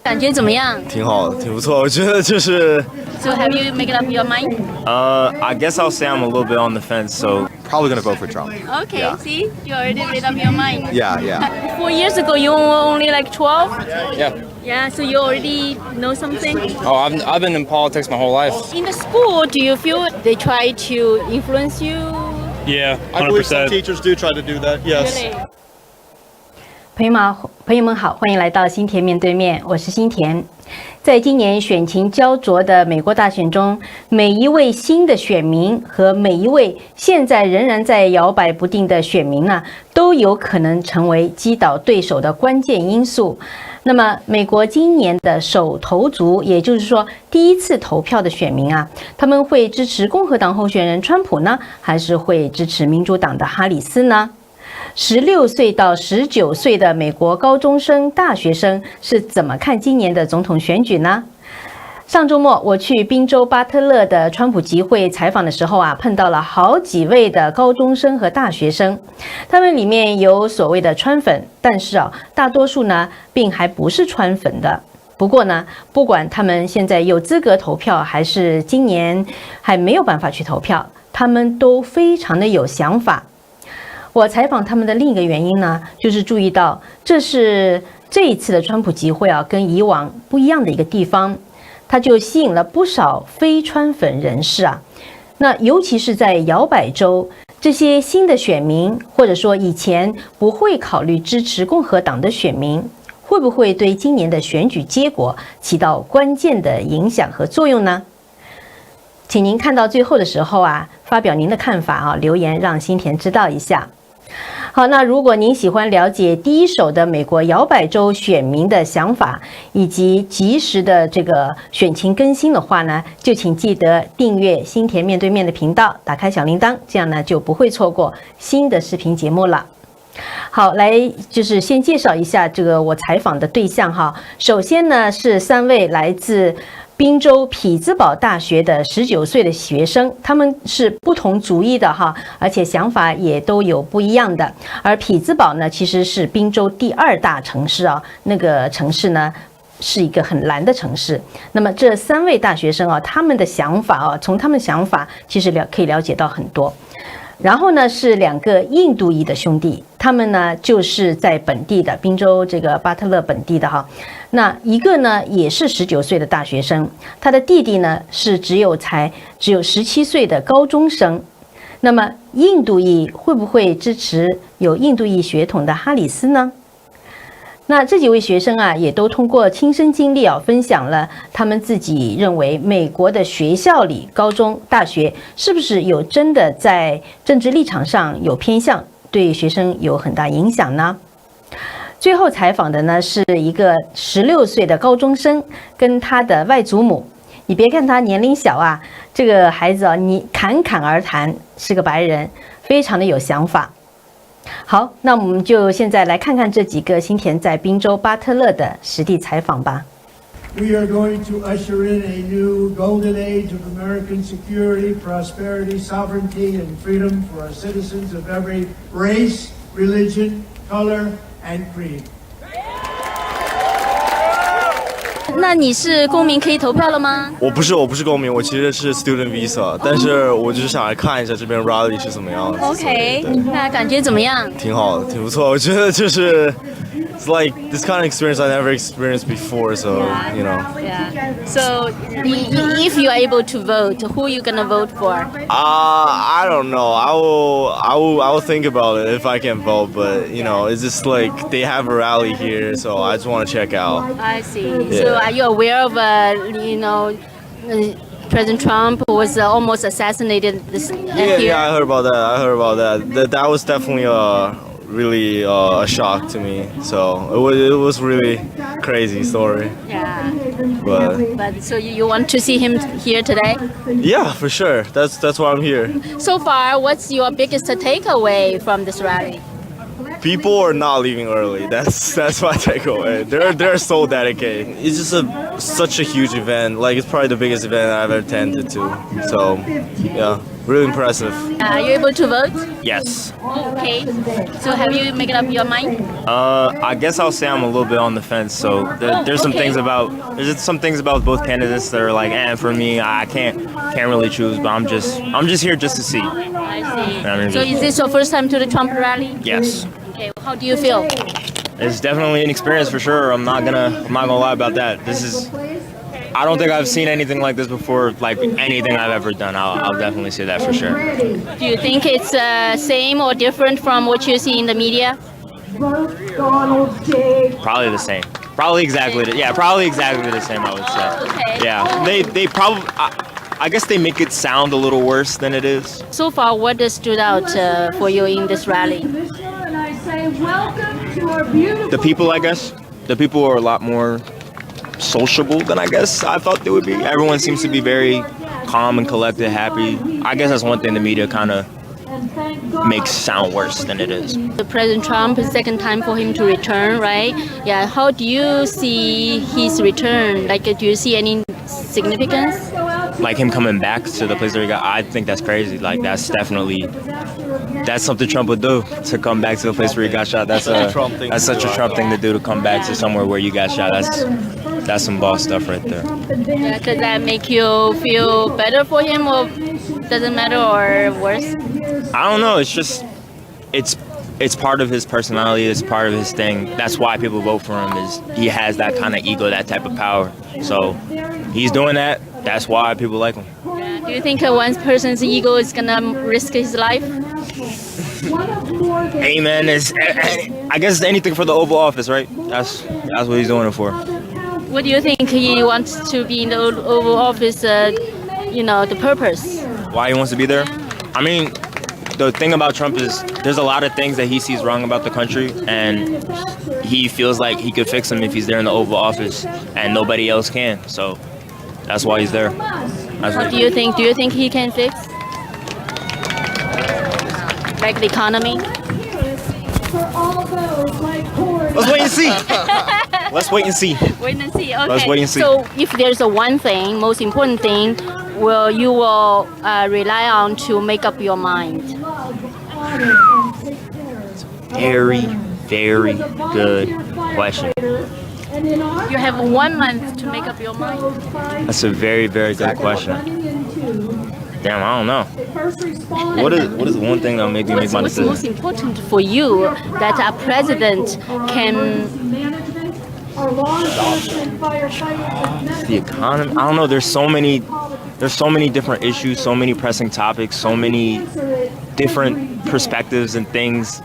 感觉怎么样？挺好的，挺不错。我觉得就是。So have you made up your mind? I guess I'll say I'm a little bit on the fence, so probably gonna vote for Trump. Okay, yeah. See, you already made up your mind. Yeah. 4 years ago, you were only like 12. Yeah. Yeah, so you already know something. Oh, I've been in politics my whole life. In the school, do you feel they try to influence you? Yeah, 100%. I believe some teachers do try to do that. Yes. Really? 朋友们好，欢迎来到辛恬面对面，我是辛恬。在今年选情焦灼的美国大选中，每一位新的选民和每一位现在仍然在摇摆不定的选民呢，都有可能成为击倒对手的关键因素。那么，美国今年的首投族，也就是说第一次投票的选民啊，他们会支持共和党候选人川普呢，还是会支持民主党的哈里斯呢？16岁到19岁的美国高中生、大学生是怎么看今年的总统选举呢？上周末我去宾州巴特勒的川普集会采访的时候啊，碰到了好几位的高中生和大学生，他们里面有所谓的川粉，但是大多数呢并还不是川粉的。不过呢，不管他们现在有资格投票，还是今年还没有办法去投票，他们都非常的有想法。我采访他们的另一个原因呢，就是注意到这是这一次的川普集会跟以往不一样的一个地方，它就吸引了不少非川粉人士啊。那尤其是在摇摆州，这些新的选民，或者说以前不会考虑支持共和党的选民，会不会对今年的选举结果起到关键的影响和作用呢？请您看到最后的时候啊，发表您的看法留言让辛恬知道一下。好，那如果您喜欢了解第一手的美国摇摆州选民的想法，以及及时的这个选情更新的话呢，就请记得订阅辛恬面对面的频道，打开小铃铛，这样呢就不会错过新的视频节目了。好，来就是先介绍一下这个我采访的对象哈。首先呢是3位来自宾州匹兹堡大学的19岁的学生，他们是不同族裔的哈，而且想法也都有不一样的。而匹兹堡呢，其实是宾州第2大城市那个城市呢是一个很蓝的城市。那么这3位大学生他们的想法从他们想法其实可以了解到很多。然后呢是2个印度裔的兄弟，他们呢就是在本地的宾州这个巴特勒本地的哈。那一个呢也是19岁的大学生，他的弟弟呢是只有17岁的高中生。那么印度裔会不会支持有印度裔血统的哈里斯呢？那这几位学生也都通过亲身经历分享了他们自己认为美国的学校里高中、大学是不是有真的在政治立场上有偏向，对学生有很大影响呢？最后采访的呢是一个16岁的高中生跟他的外祖母。你别看他年龄小这个孩子你侃侃而谈，是个白人，非常的有想法。好，那我们就现在来看看这几个辛恬在宾州巴特勒的实地采访吧。We are going to usher in a new golden age of American security, prosperity, sovereignty, and freedom for our citizens of every race, religion, color, and creed. 那你是公民可以投票了吗？我不是公民，我其实是 student visa， 但是我就是想来看一下这边 rally 是怎么样的。OK， 那感觉怎么样？挺好的，挺不错。我觉得就是 it's like this kind of experience I never experienced before, so you know. Yeah. So if you are able to vote, who are you gonna vote for? I don't know. I will think about it if I can vote, but you know, it's just like they have a rally here, so I just want to check out. I see. Yeah. So are you aware of President Trump was almost assassinated here? Yeah, I heard about that. That was definitely really a shock to me. So it was really crazy story. Yeah. But so you want to see him here today? Yeah, for sure. That's why I'm here. So far, what's your biggest takeaway from this rally? people are not leaving early. That's my takeaway. They're so dedicated. It's just such a huge event. Like, it's probably the biggest event I've ever attended to. So yeah, really impressive. Are you able to vote? Yes. Okay. So have you made up your mind? I guess I'll say I'm a little bit on the fence. So there's some things about both candidates that are like, for me, I can't really choose. But I'm just here just to see. I see. I mean, So is this your first time to the Trump rally? Yes. Okay. How do you feel? It's definitely an experience for sure. I'm not gonna lie about that. I don't think I've seen anything like this before, like anything I've ever done. I'll definitely say that for sure. Do you think it's same or different from what you see in the media? Probably the same. Probably exactly the same, I would say. Okay. Yeah. They probably I guess they make it sound a little worse than it is. So far, what has stood out for you in this rally? The people, I guess. The people are a lot more sociable than I guess I thought they would be. Everyone seems to be very calm and collected, happy. I guess that's one thing the media kind of makes sound worse than it is. The President Trump is second time for him to return, right? Yeah. How do you see his return? Like, do you see any significance? Like him coming back to the place where he got, I think that's crazy. Like that's something Trump would do, to come back to the place where he got shot. That's such a Trump thing to do, to come back to somewhere where you got shot. That's some boss stuff right there. Yeah, does that make you feel better for him, or doesn't matter, or worse? I don't know. It's just it's part of his personality. It's part of his thing. That's why people vote for him. Is he has that kind of ego, that type of power. So he's doing that. That's why people like him. Yeah. Do you think one person's ego is gonna risk his life? Hey man, I guess it's anything for the Oval Office, right? That's what he's doing it for. What do you think he wants to be in the Oval Office? The purpose. Why he wants to be there? I mean, the thing about Trump is there's a lot of things that he sees wrong about the country, and he feels like he could fix them if he's there in the Oval Office, and nobody else can. So that's why he's there. What do you think? Do you think he can fix? Like the economy? Let's wait and see. Let's wait and see. Wait and see. Okay. Let's wait and see. So if there's a one thing, most important thing, you will rely on to make up your mind? Very, very good question. You have 1 month to make up your mind. That's a very, very good question. Damn, I don't know. What is the one thing that'll make me make my decision? What's most important for you that a president can? The economy. I don't know. There's so many different issues, so many pressing topics, so many different perspectives and things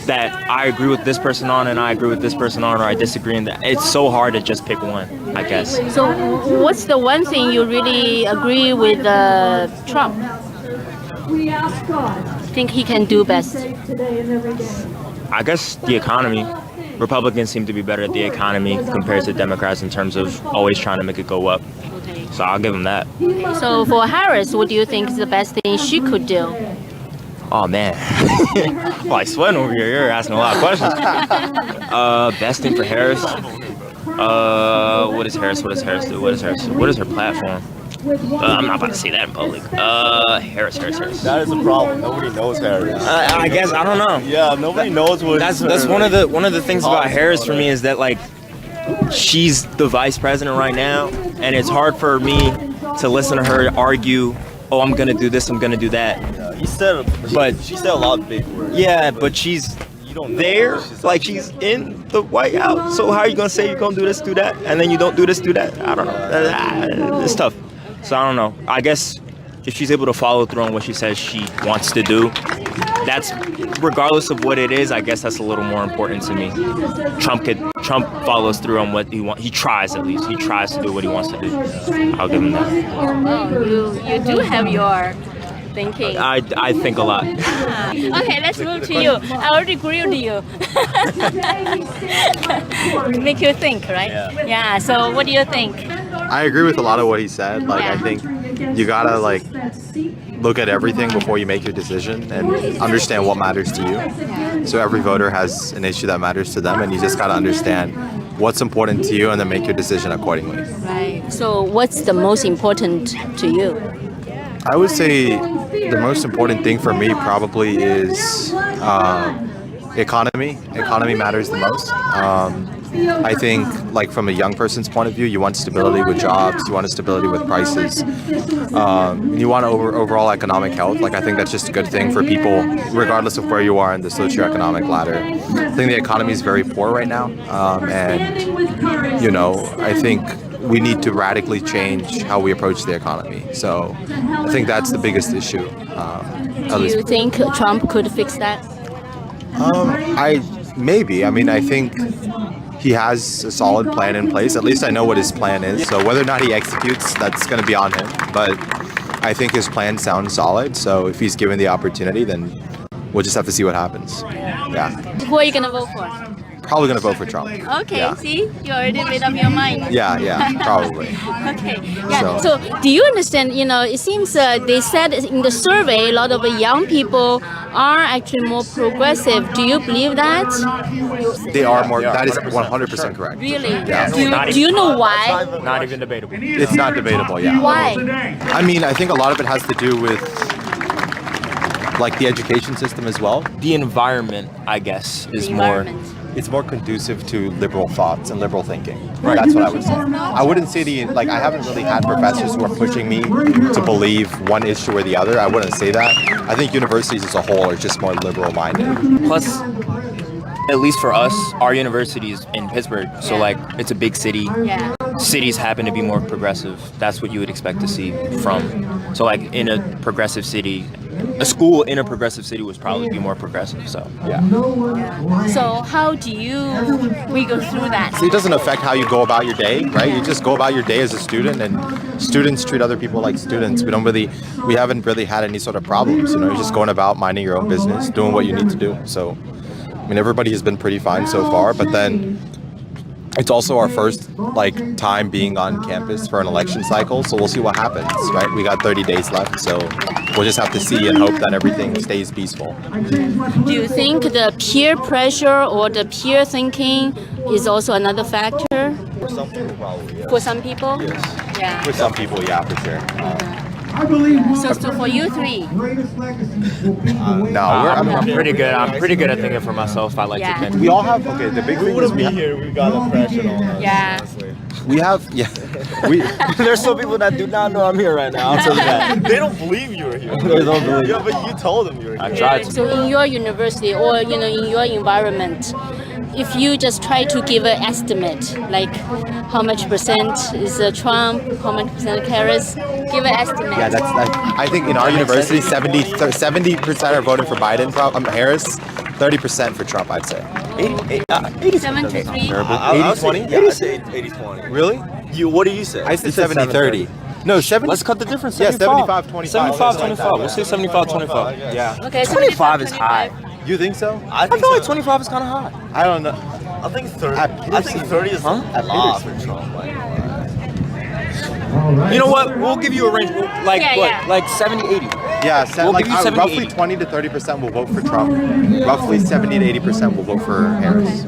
that I agree with this person on, and I agree with this person on, or I disagree. And it's so hard to just pick one, I guess. So, what's the one thing you really agree with Trump? Think he can do best? I guess the economy. Republicans seem to be better at the economy compared to Democrats in terms of always trying to make it go up. So I'll give them that. So for Harris, what do you think is the best thing she could do? Oh man, well, I sweating over here. You're asking a lot of questions. Best thing for Harris. What does Harris do? What is her platform? I'm not about to say that in public. Harris. That is a problem. Nobody knows Harris. I guess I don't know. Yeah, nobody knows what. That's one of the things about Harris for me is that like she's the vice president right now, and it's hard for me to listen to her argue. Oh, I'm gonna do this. I'm gonna do that. She said a lot of big words. Yeah, but she's there, like she's in the White House. So how are you gonna say you're gonna do this, do that, and then you don't do this, do that? I don't know. It's tough. So I don't know. I guess if she's able to follow through on what she says she wants to do, that's regardless of what it is. I guess that's a little more important to me. Trump follows through on what he wants. He tries at least. He tries to do what he wants to do. I'll give him that. Oh, you do have your thinking. I think a lot. Okay, let's move to you. I already grilled you. Make you think, right? Yeah. So what do you think? I agree with a lot of what he said. Like, I think you gotta look at everything before you make your decision and understand what matters to you. So every voter has an issue that matters to them, and you just got to understand what's important to you and then make your decision accordingly. Right. So what's the most important to you? I would say the most important thing for me probably is economy. Economy matters the most. I think, like, from a young person's point of view, you want stability with jobs, you want stability with prices, you want overall economic health. Like, I think that's just a good thing for people, regardless of where you are in the socioeconomic ladder. I think the economy is very poor right now, and, you know, I think we need to radically change how we approach the economy. So I think that's the biggest issue. Do you think Trump could fix that? Maybe. I mean, I think he has a solid plan in place. At least I know what his plan is. So whether or not he executes, that's going to be on him. But I think his plan sounds solid. So if he's given the opportunity, then we'll just have to see what happens. Yeah. Who are you going to vote for? Probably going to vote for Trump. Okay, Yeah. see? You already made up your mind. Yeah, probably. Okay. Yeah. So, do you understand, you know, it seems they said in the survey a lot of young people are actually more progressive. Do you believe that? They are more. That is 100% correct. Really? Yeah. Do you know why? Not even debatable. It's not debatable, yeah. Why? I mean, I think a lot of it has to do with, like, the education system as well. The environment, I guess, is more. It's more conducive to liberal thoughts and liberal thinking. Right. That's what I would say. I wouldn't say I haven't really had professors who are pushing me to believe one issue or the other. I wouldn't say that. I think universities as a whole are just more liberal minded. Plus, at least for us, our university is in Pittsburgh, so like it's a big city. Yeah. Cities happen to be more progressive. That's what you would expect to see from. So like in a progressive city, a school in a progressive city would probably be more progressive. So yeah. So how do we go through that? See, it doesn't affect how you go about your day, right? You just go about your day as a student, and students treat other people like students. We haven't really had any sort of problems. You know, you're just going about minding your own business, doing what you need to do. So, I mean, everybody has been pretty fine so far, but then it's also our first time being on campus for an election cycle, so we'll see what happens, right? We got 30 days left, so we'll just have to see and hope that everything stays peaceful. Do you think the peer pressure or the peer thinking is also another factor? For some people, probably, yeah. For some people? Yes. Yeah. For some people, yeah, for sure. So for you three? No, I'm pretty good. I'm pretty good at thinking for myself. I like to think. we all have, the big thing is We got the pressure on us. Yeah. we have, There's some people that do not know I'm here right now. I'll tell you that. They don't believe you were here. They don't believe. Yeah, but you told them you were here. I tried to. So in your university or in your environment, if you just try to give an estimate, like how much percent is Trump, how much percent Harris, give an estimate. Yeah, I think in our university, 70% are voting for Biden, Harris, 30% for Trump, I'd say. 73? 80-20? Yeah, I say 80-20. Really? What do you say? I said 70-30. No, 70. Let's cut the difference. Yeah, 75. 75-25. 75-25. We'll say 75-25. Yeah. Okay, 25 is high. You think so? I feel like 25 is kind of high. I don't know. I think 30. I think 30 is a lot for Trump. You know what? We'll give you a range. Like what? Yeah. Like 70-80. Yeah, We'll give you 70, roughly 80. 20 to 30% will vote for Trump. Roughly 70 to 80% will vote for Harris.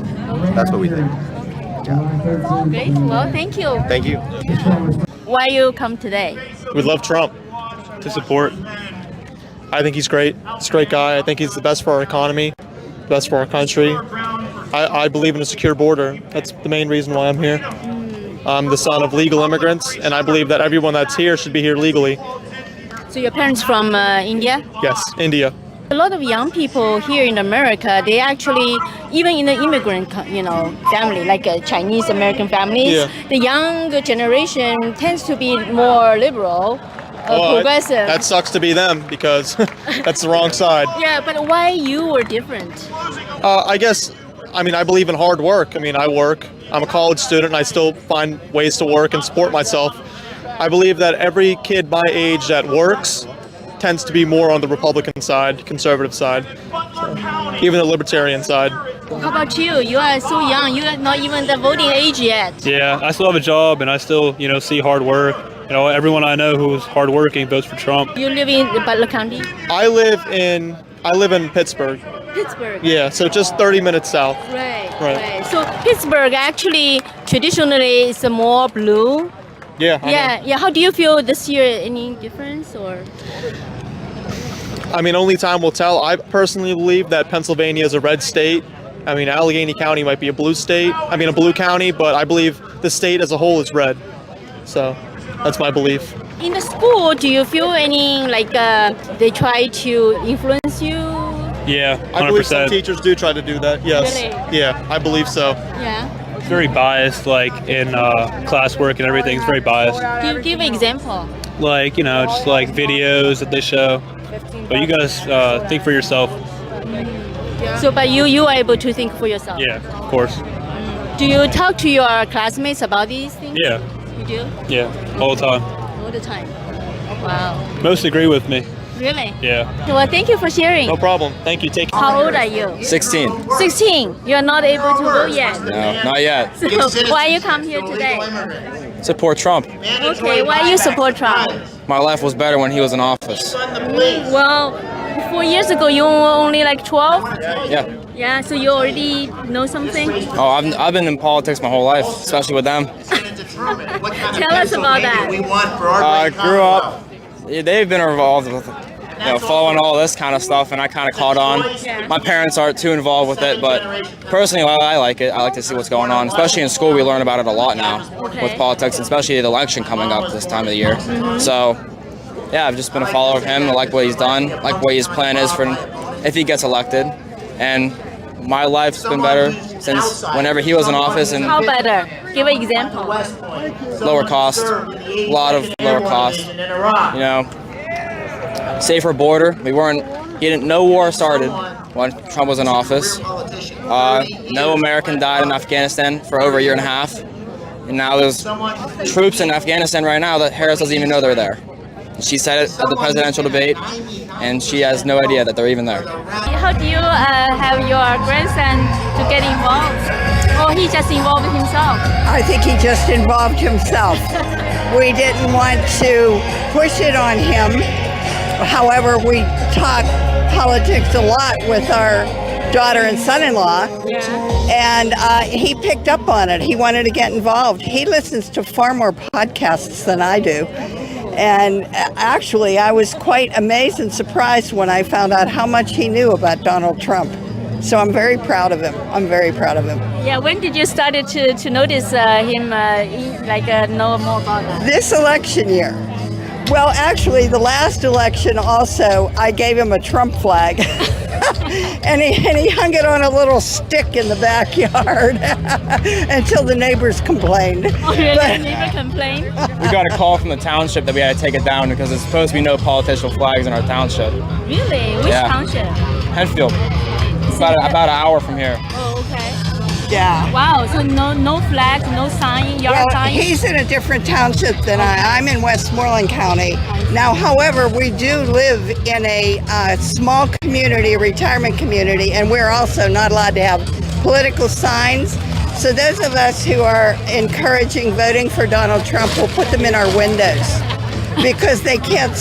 That's what we think. Great. Well, thank you. Thank you. Why you come today? We love Trump to support. I think he's great. He's a great guy. I think he's the best for our economy, best for our country. I believe in a secure border. That's the main reason why I'm here. I'm the son of legal immigrants, and I believe that everyone that's here should be here legally. So your parents from India? Yes, India. A lot of young people here in America, they actually, even in the immigrant, family, like Chinese American families, the younger generation tends to be more liberal, progressive. That sucks to be them because that's the wrong side. Yeah, but why you were different? I believe in hard work. I work. I'm a college student and I still find ways to work and support myself. I believe that every kid my age that works tends to be more on the Republican side, conservative side, even the libertarian side. How about you? You are so young. You are not even the voting age yet. Yeah, I still have a job and I still, see hard work. You know, everyone I know who's hardworking votes for Trump. You live in Butler County? I live in Pittsburgh. Pittsburgh. Yeah, so just 30 minutes south. Right. So Pittsburgh actually traditionally is more blue. Yeah. Yeah. How do you feel this year? Any difference or? I mean, only time will tell. I personally believe that Pennsylvania is a red state. I mean, Allegheny County might be a blue state. I mean, a blue county, but I believe the state as a whole is red. So that's my belief. In the school, do you feel any like they try to influence you? Yeah, 100%. I believe some teachers do try to do that. Yes. Really? Yeah, I believe so. Yeah. It's very biased, like in classwork and everything. It's very biased. Give an example. Like, you know, just like videos that they show. But you guys think for yourself. So, but you are able to think for yourself. Yeah, of course. Do you talk to your classmates about these things? Yeah, You do? yeah, all the time. All the time. Wow. Most agree with me. Really? Yeah. Well, thank you for sharing. No problem. Thank you. Take care. How old are you? 16. 16. You are not able to vote yet. No, not yet. So why you come here today? Support Trump. Okay, why you support Trump? My life was better when he was in office. Well, 4 years ago you were only like 12. Yeah. Yeah, so you already know something. Oh, I've been in politics my whole life, especially with them. Tell us about that. I grew up. They've been involved with, you know, following all this kind of stuff, and I kind of caught on. My parents aren't too involved with it, but personally, I like it. I like to see what's going on, especially in school. We learn about it a lot now with politics, especially the election coming up this time of the year. So, yeah, I've just been a follower of him. I like what he's done, like what his plan is for if he gets elected, and my life's been better since whenever he was in office. And How better? Give an example. lower cost, a lot of lower cost. You know, safer border. No war started when Trump was in office. No American died in Afghanistan for over a year and a half. And now there's troops in Afghanistan right now that Harris doesn't even know they're there. She said it at the presidential debate, and she has no idea that they're even there. How do you have your grandson to get involved? Or he just involved himself? I think he just involved himself. We didn't want to push it on him. However, we talk politics a lot with our daughter and son-in-law, and he picked up on it. He wanted to get involved. He listens to far more podcasts than I do. And actually, I was quite amazed and surprised when I found out how much he knew about Donald Trump. So I'm very proud of him. Yeah, when did you start to notice him, know more about that? This election year. Well, actually, the last election also, I gave him a Trump flag. and he hung it on a little stick in the backyard until the neighbors complained. Oh, really? Neighbor complained? We got a call from the township that we had to take it down because there's supposed to be no political flags in our township. Really? Which township? Henfield. About an hour from here. Oh, okay. Yeah. Wow, so no flags, no sign, yard sign? He's in a different township than I'm in Westmoreland County. Now, however, we do live in a small community, a retirement community, and we're also not allowed to have political signs. So those of us who are encouraging voting for Donald Trump will put them in our windows because they can't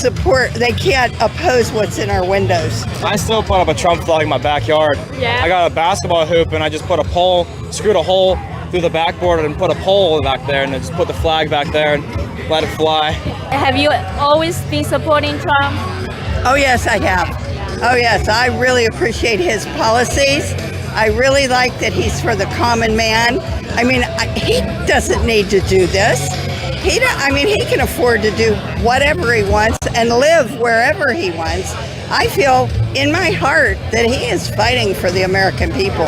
oppose what's in our windows. I still put up a Trump flag in my backyard. Yeah. I got a basketball hoop and I just put a pole, screwed a hole through the backboard and put a pole back there and then just put the flag back there and let it fly. Have you always been supporting Trump? Oh yes, I have. Oh yes, I really appreciate his policies. I really like that he's for the common man. I mean, he doesn't need to do this. He can afford to do whatever he wants and live wherever he wants. I feel in my heart that he is fighting for the American people.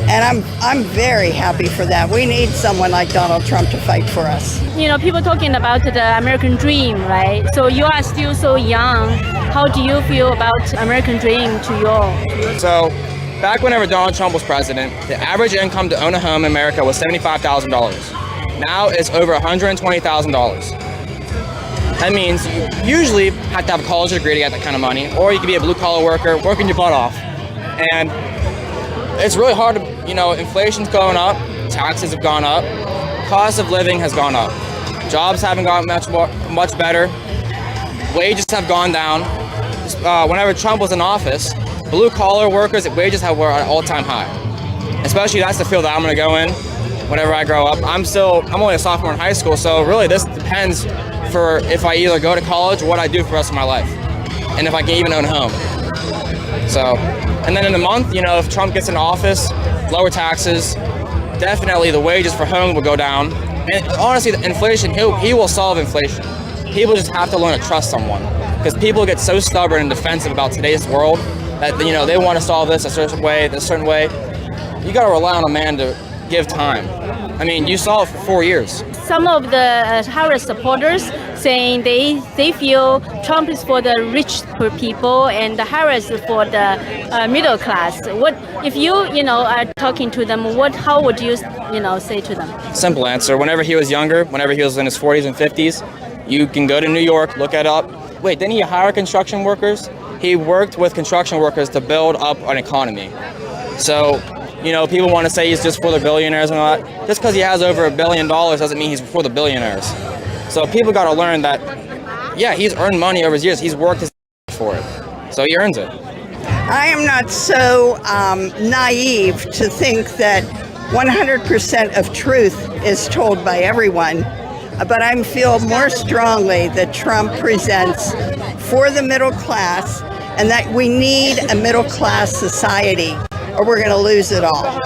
And I'm very happy for that. We need someone like Donald Trump to fight for us. You know, people talking about the American dream, right? So you are still so young. How do you feel about American dream to you? So, back whenever Donald Trump was president, the average income to own a home in America was $75,000. Now it's over $120,000. That means you usually have to have a college degree to get that kind of money, or you could be a blue-collar worker working your butt off. And it's really hard to, inflation's going up, taxes have gone up, cost of living has gone up. Jobs haven't gotten much better. Wages have gone down. Whenever Trump was in office, blue-collar workers' wages were at an all-time high. Especially that's the field that I'm going to go in whenever I grow up. I'm only a sophomore in high school, so really this depends for if I either go to college or what I do for the rest of my life, and if I can even own a home. So, and then in a month, you know, if Trump gets into office, lower taxes, definitely the wages for homes will go down. And honestly, the inflation, he will solve inflation. People just have to learn to trust someone, because people get so stubborn and defensive about today's world that, you know, they want to solve this a certain way. You got to rely on a man to give time. I mean, you saw it for 4 years. Some of the Harris supporters saying they feel Trump is for the rich people and Harris is for the middle class. What if you are talking to them? How would you say to them? Simple answer. Whenever he was younger, whenever he was in his 40s and 50s, you can go to New York, look it up. Wait, didn't he hire construction workers? He worked with construction workers to build up an economy. So, you know, people want to say he's just for the billionaires and all that. Just because he has over $1 billion doesn't mean he's for the billionaires. So people got to learn that, yeah, he's earned money over his years. He's worked his for it. So he earns it. I am not so naive to think that 100% of truth is told by everyone, but I feel more strongly that Trump presents for the middle class and that we need a middle class society, or we're going to lose it all.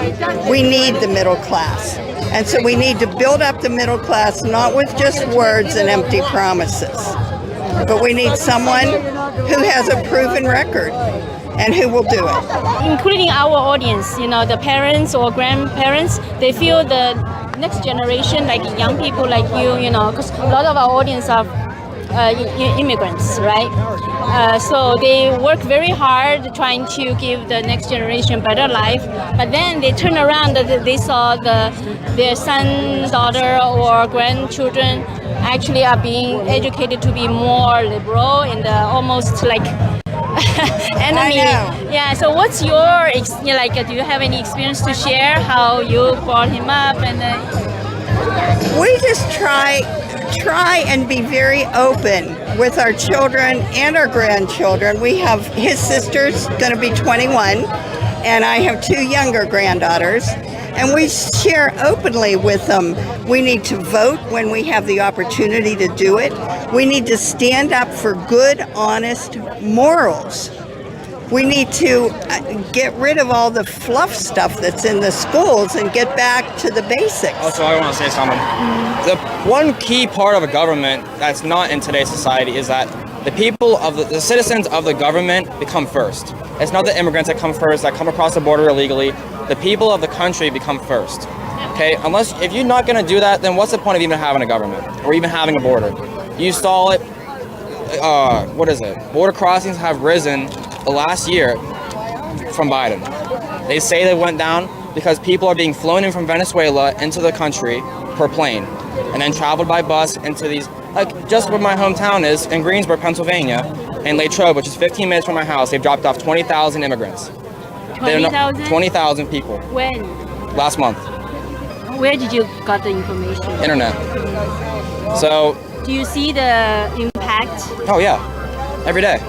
We need the middle class. And so we need to build up the middle class, not with just words and empty promises, but we need someone who has a proven record and who will do it. Including our audience, the parents or grandparents, they feel the next generation, like young people like you, because a lot of our audience are immigrants, right? So they work very hard trying to give the next generation better life, but then they turn around, they saw their son, daughter, or grandchildren actually are being educated to be more liberal and almost like enemy. Yeah, so what's your, do you have any experience to share how you brought him up? And we just try and be very open with our children and our grandchildren. We have his sister's going to be 21, and I have 2 younger granddaughters, and we share openly with them. We need to vote when we have the opportunity to do it. We need to stand up for good, honest morals. We need to get rid of all the fluff stuff that's in the schools and get back to the basics. Also, I want to say something. The one key part of a government that's not in today's society is that the people of the citizens of the government become first. It's not the immigrants that come first, that come across the border illegally. The people of the country become first. Okay, if you're not going to do that, then what's the point of even having a government or even having a border? You stall it. Border crossings have risen the last year from Biden. They say they went down because people are being flown in from Venezuela into the country per plane and then traveled by bus into these, like just where my hometown is in Greensburg, Pennsylvania, and Latrobe, which is 15 minutes from my house. They've dropped off 20,000 immigrants. 20,000? 20,000 people. When? Last month. Where did you got the information? Internet. So. Do you see the impact? Oh yeah, every day.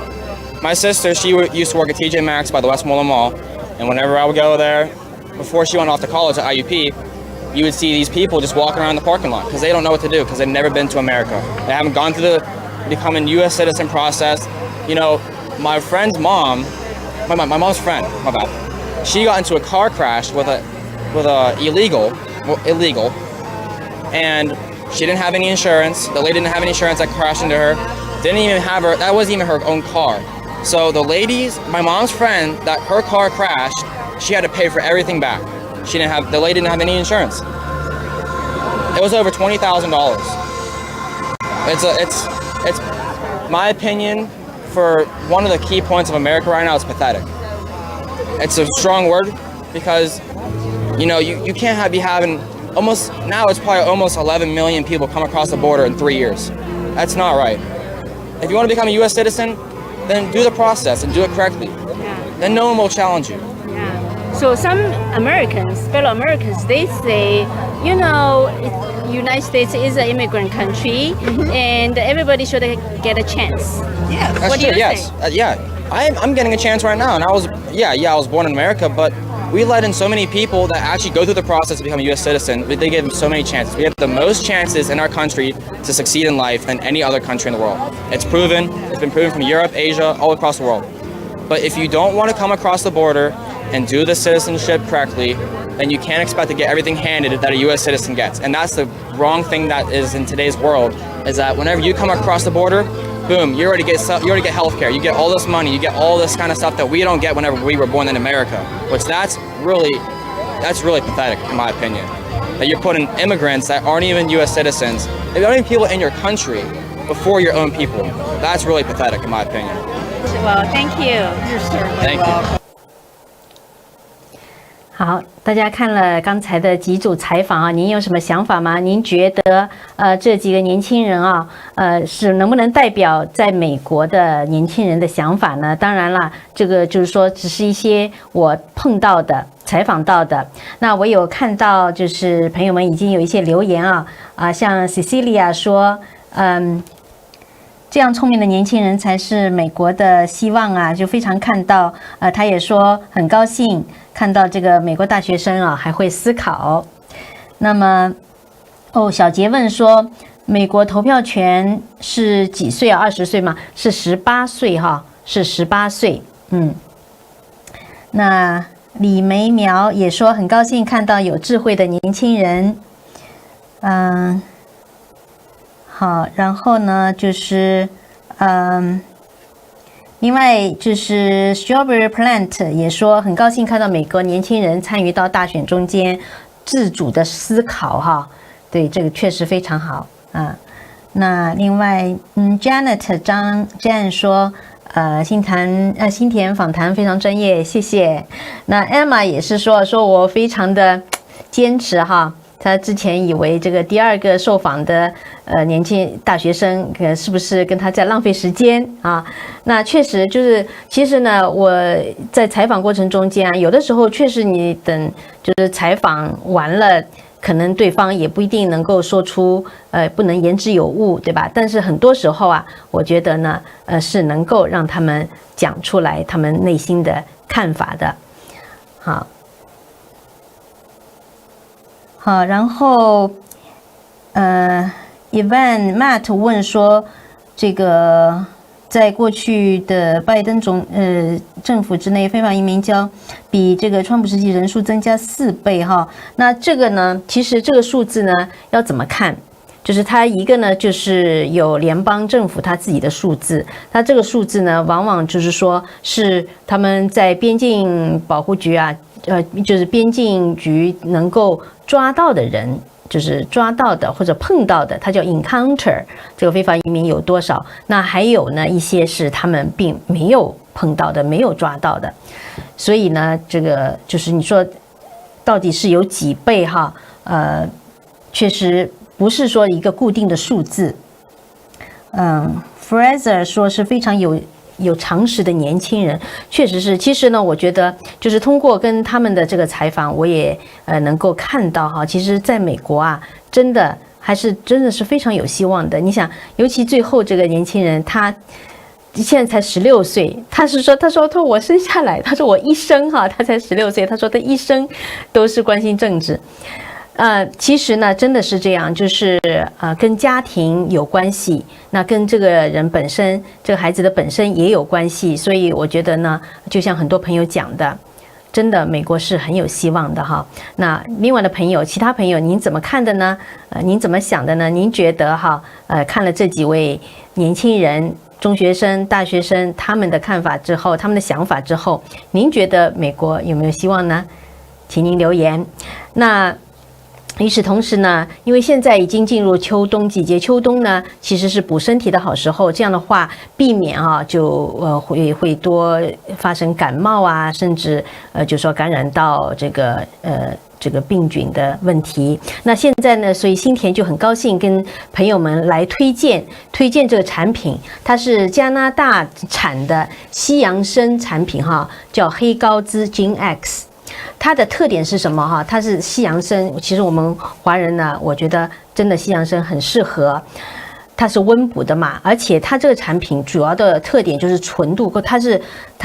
My sister, she used to work at TJ Maxx by the Westmoreland Mall, and whenever I would go there, before she went off to college at IUP, you would see these people just walking around the parking lot because they don't know what to do because they've never been to America. They haven't gone through the becoming U.S. citizen process. My friend's mom, my mom's friend, my bad, she got into a car crash with a illegal, and she didn't have any insurance. The lady didn't have any insurance that crashed into her. Didn't even have her, that wasn't even her own car. So my mom's friend, that her car crashed, she had to pay for everything back. The lady didn't have any insurance. It was over $20,000. It's my opinion, for one of the key points of America right now, it's pathetic. It's a strong word because, you can't be having now it's probably almost 11 million people come across the border in 3 years. That's not right. If you want to become a U.S. citizen, then do the process and do it correctly. Yeah. Then no one will challenge you. Yeah. So some Americans, fellow Americans, they say, you know, United States is an immigrant country, and everybody should get a chance. Yes. That's What do true, you yes. think? Yeah. I'm getting a chance right now, and I was born in America, but we let in so many people that actually go through the process to become a U.S. citizen. They give them so many chances. We have the most chances in our country to succeed in life than any other country in the world. It's proven. It's been proven from Europe, Asia, all across the world. But if you don't want to come across the border and do the citizenship correctly, then you can't expect to get everything handed that a U.S. citizen gets. And that's the wrong thing that is in today's world, is that whenever you come across the border, boom, you already get healthcare, you get all this money, you get all this kind of stuff that we don't get whenever we were born in America, which that's really pathetic in my opinion. That you're putting immigrants that aren't even U.S. citizens, they aren't even people in your country, before your own people. That's really pathetic in my opinion. Well, thank you. You're certainly Thank you. welcome. 好，大家看了刚才的几组采访啊，您有什么想法吗？您觉得这几个年轻人啊，是能不能代表在美国的年轻人的想法呢？当然啦，这个就是说只是一些我碰到的、采访到的。那我有看到，就是朋友们已经有一些留言啊，像 Cecilia 说，这样聪明的年轻人才是美国的希望啊，就非常看到，他也说很高兴看到这个美国大学生啊还会思考。那么，小杰问说，美国投票权是几岁啊？20岁吗？是18岁哈，是18岁。那李梅苗也说很高兴看到有智慧的年轻人。好，然后呢，就是另外就是 Strawberry Plant 也说很高兴看到美国年轻人参与到大选中间自主的思考哈，对，这个确实非常好啊。那另外Janet 张 Jan 说辛恬访谈非常专业，谢谢。那 Emma 也是说我非常的坚持哈。他之前以为这个第二个受访的年轻大学生是不是跟他在浪费时间啊？那确实就是，其实呢，我在采访过程中间啊，有的时候确实你等就是采访完了，可能对方也不一定能够说出不能言之有物，对吧？但是很多时候啊，我觉得呢是能够让他们讲出来他们内心的看法的。好，然后Evan Matt 问说，这个在过去的拜登政府之内，非法移民比这个川普时期人数增加4倍哈。那这个呢，其实这个数字呢要怎么看？就是它一个呢，就是有联邦政府它自己的数字，它这个数字呢，往往就是说是他们在边境保护局啊，就是边境局能够抓到的人，就是抓到的或者碰到的，它叫 encounter 这个非法移民有多少？那还有呢一些是他们并没有碰到的，没有抓到的，所以呢，这个就是你说到底是有几倍哈？确实不是说一个固定的数字。Fraser 说是非常有常识的年轻人，确实是。其实呢，我觉得就是通过跟他们的这个采访，我也能够看到哈，其实在美国啊，真的是非常有希望的。你想，尤其最后这个年轻人，他现在才16岁，他说我生下来，他说我一生哈，他才16岁，他说他一生都是关心政治。其实呢，真的是这样，就是跟家庭有关系，那跟这个人本身，这个孩子的本身也有关系，所以我觉得呢，就像很多朋友讲的，真的美国是很有希望的哈。那另外的朋友，其他朋友您怎么看的呢？您怎么想的呢？您觉得哈，看了这几位年轻人、中学生、大学生他们的看法之后，他们的想法之后，您觉得美国有没有希望呢？请您留言。那与此同时呢，因为现在已经进入秋冬季节，秋冬呢其实是补身体的好时候，这样的话避免就会多发生感冒啊，甚至就说感染到这个病菌的问题。那现在呢，所以辛恬就很高兴跟朋友们来推荐这个产品，它是加拿大产的西洋参产品哈，叫黑高兹 Gene X。它的特点是什么哈？它是西洋参，其实我们华人呢，我觉得真的西洋参很适合。它是温补的嘛，而且它这个产品主要的特点就是纯度高，它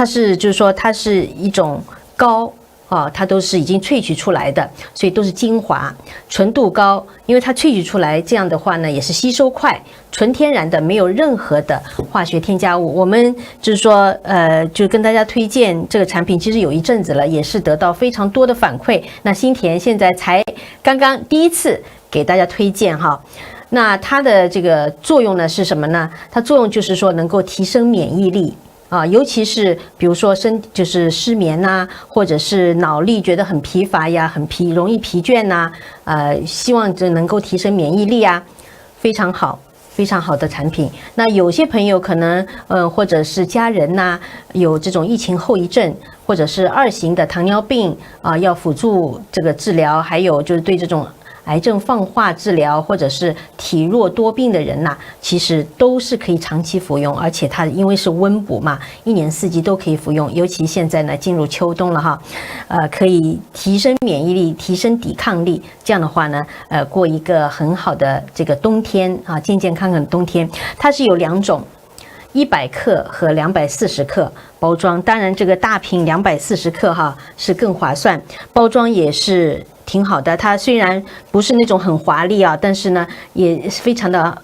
是就是说它是一种膏啊，它都是已经萃取出来的，所以都是精华，纯度高。因为它萃取出来这样的话呢，也是吸收快，纯天然的，没有任何的化学添加物。我们就是说就跟大家推荐这个产品，其实有一阵子了，也是得到非常多的反馈。那辛恬现在才刚刚第一次给大家推荐哈。那它的这个作用呢是什么呢？它作用就是说能够提升免疫力啊，尤其是比如说就是失眠呐，或者是脑力觉得很疲乏呀，容易疲倦呐，希望这能够提升免疫力啊，非常好。非常好的产品。那有些朋友可能或者是家人呐，有这种疫情后遗症，或者是2型的糖尿病啊，要辅助这个治疗，还有就是对这种癌症放化治疗或者是体弱多病的人呐，其实都是可以长期服用，而且它因为是温补嘛，1年4季都可以服用。尤其现在呢进入秋冬了哈，可以提升免疫力，提升抵抗力。这样的话呢，过一个很好的这个冬天啊，健健康康的冬天。它是有2种，100克和240克包装。当然这个大瓶240克哈是更划算，包装也是挺好的。它虽然不是那种很华丽啊，但是呢也非常的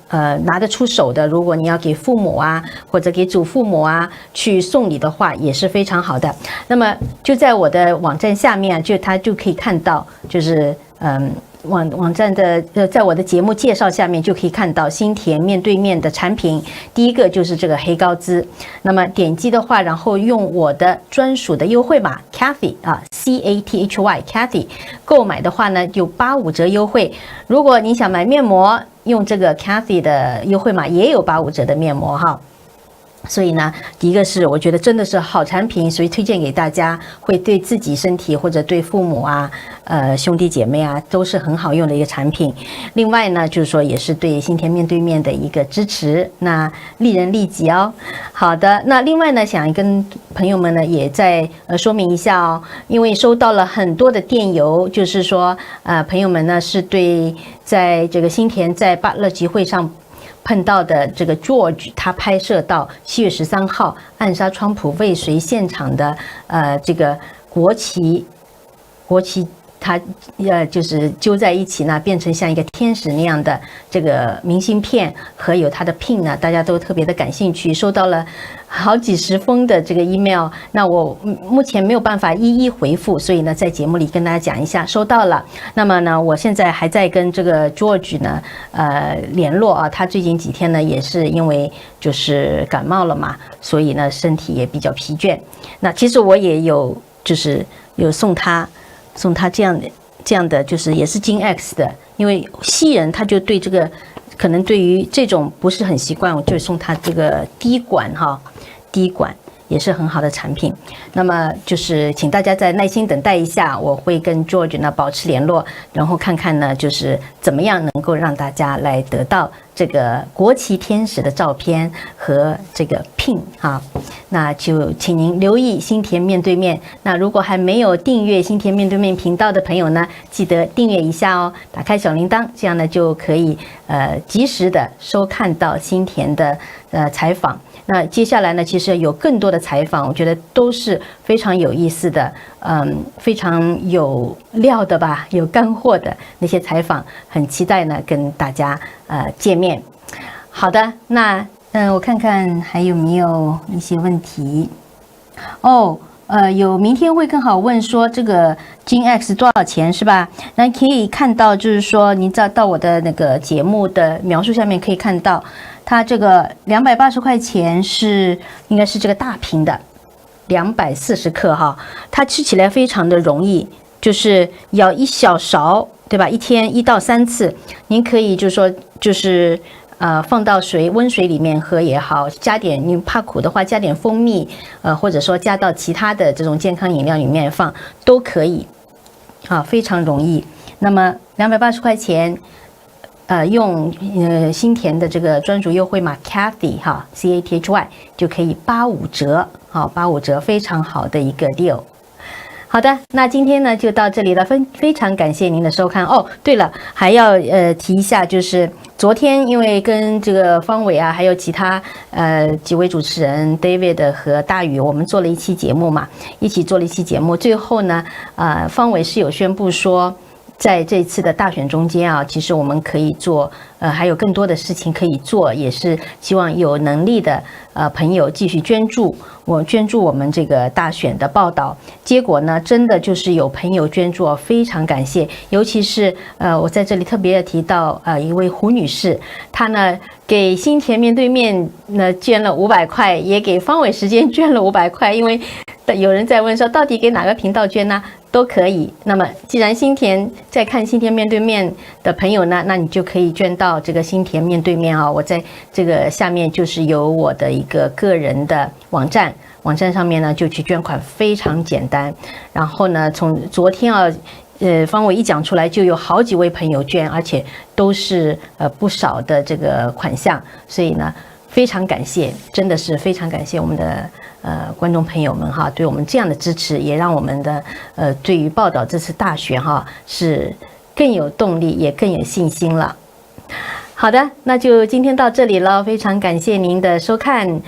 拿得出手的。如果你要给父母啊或者给祖父母啊去送礼的话，也是非常好的。那么就在我的网站下面，它就可以看到，就是网站的在我的节目介绍下面就可以看到辛恬面对面的产品。第一个就是这个黑高兹，那么点击的话，然后用我的专属的优惠码 Cathy 啊 CATHY Cathy 购买的话呢，有85折优惠。如果你想买面膜，用这个 Cathy 的优惠码也有85折的面膜哈。所以呢，第一个是我觉得真的是好产品，所以推荐给大家，会对自己身体或者对父母啊、兄弟姐妹啊都是很好用的一个产品。另外呢，就是说也是对辛恬面对面的一个支持，那利人利己哦。好的，那另外呢，想跟朋友们呢也再说明一下哦，因为收到了很多的电邮，就是说朋友们呢是对在这个辛恬在巴勒集会上碰到的这个 George， 他拍摄到7月13号暗杀川普未遂现场的这个国旗它就是揪在一起呢，变成像一个天使那样的这个明信片和有它的 pin 呢，大家都特别的感兴趣，收到了好几十封的这个 email。那我目前没有办法一一回复，所以呢，在节目里跟大家讲一下，收到了。那么呢，我现在还在跟这个 George 呢联络啊，他最近几天呢也是因为就是感冒了嘛，所以呢身体也比较疲倦。那其实我也有就是有送他这样的，就是也是金 X 的，因为西人他就对这个可能对于这种不是很习惯，我就送他这个滴管也是很好的产品。那么就是请大家再耐心等待一下，我会跟 George 呢保持联络，然后看看呢就是怎么样能够让大家来得到这个国旗天使的照片和这个 pin 哈。那就请您留意辛恬面对面。那如果还没有订阅辛恬面对面频道的朋友呢，记得订阅一下哦，打开小铃铛，这样呢就可以及时的收看到辛恬的采访。那接下来呢，其实有更多的采访，我觉得都是非常有意思的，非常有料的吧，有干货的那些采访，很期待呢跟大家见面。好的，那我看看还有没有一些问题哦。有明天会更好问说这个金 X 多少钱是吧？那可以看到，就是说您到我的那个节目的描述下面可以看到，它这个280块钱应该是这个大瓶的240克哈，它吃起来非常的容易，就是舀1小勺，对吧？一天1到3次，您可以就是说放到温水里面喝也好，加点你怕苦的话加点蜂蜜，或者说加到其他的这种健康饮料里面放都可以，非常容易。那么280块钱，用辛恬的这个专属优惠码 Cathy CATHY 就可以85折，85折非常好的一个 deal。好的，那今天呢就到这里了，非常感谢您的收看哦。对了，还要提一下，就是昨天因为跟这个方伟啊，还有其他几位主持人 David 和大宇，我们做了一期节目嘛，一起做了一期节目。最后呢，方伟是有宣布说，在这次的大选中间啊，其实我们可以做，还有更多的事情可以做，也是希望有能力的朋友继续捐助我们这个大选的报道。结果呢，真的就是有朋友捐助，非常感谢。尤其是我在这里特别提到一位胡女士，她呢给辛恬面对面呢捐了500块，也给方伟时间捐了500块，因为有人在问说到底给哪个频道捐呢？都可以。那么既然辛恬在看辛恬面对面的朋友呢，那你就可以捐到这个辛恬面对面啊。我在这个下面就是有我的一个个人的网站上面呢就去捐款，非常简单。然后呢，从昨天啊，方伟一讲出来，就有好几位朋友捐，而且都是不少的这个款项，所以呢，非常感谢，真的是非常感谢我们的观众朋友们哈，对我们这样的支持，也让我们的对于报道这次大选哈是更有动力，也更有信心了。好的，那就今天到这里了，非常感谢您的收看，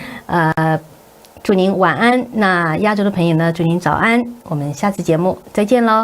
祝您晚安。那亚洲的朋友呢，祝您早安。我们下次节目再见喽。